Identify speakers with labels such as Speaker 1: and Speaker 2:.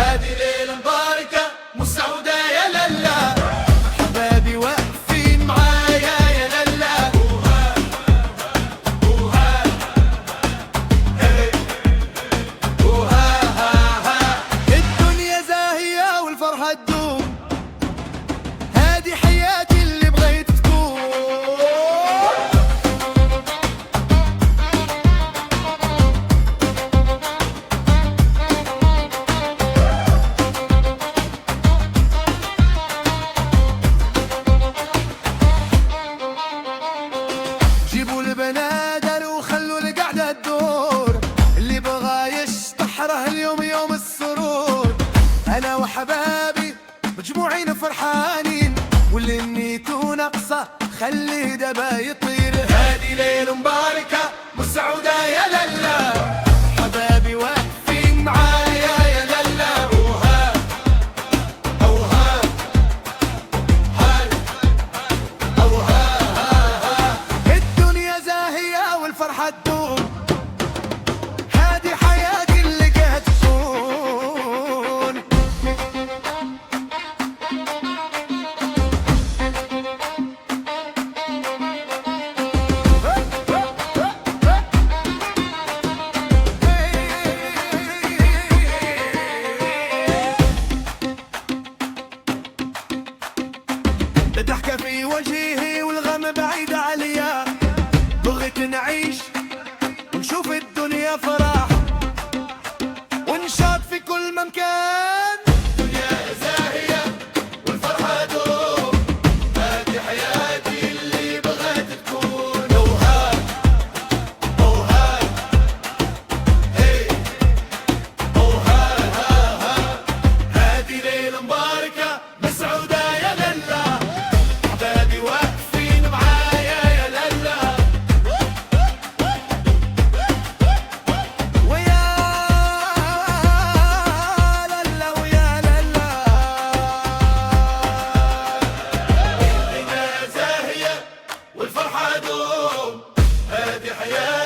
Speaker 1: هذه ليلة مباركة مسعودة يا للا، أحبابي واقفين معايا يا للا. وها هي وها ها الدنيا زاهية والفرحة تدوم، هذه حياتي اللي بغيت تكون. جيبوا البنادر وخلوا القعدة تدور، اللي بغى يشطحره اليوم يوم السرور. أنا وحبابي مجموعين فرحانين، واللي نيته ناقصة خلي دبا يطير. هذه ليلة مباركة مسعودة يا للا، حبابي واقفين معايا يا للا. وها أوها هاي أوها الدنيا زاهية والفرحة تدوم، هذه حياتي اللي قاعد تكون. الضحكة في وجهي والغم بعيد عليا، بغيت نعيش ونشوف الدنيا فرح ونشاط في كل مكان. الدنيا زاهية والفرحة دوم، هذه حياتي اللي بغيت تكون. أوها أوها هي أوها هذه ليلة مباركة مسعودة يا للا، أحبابي واقفين معايا يا للا. ويا للا ويا للا الدنيا زاهية والفرحة دوم، هذه حياتي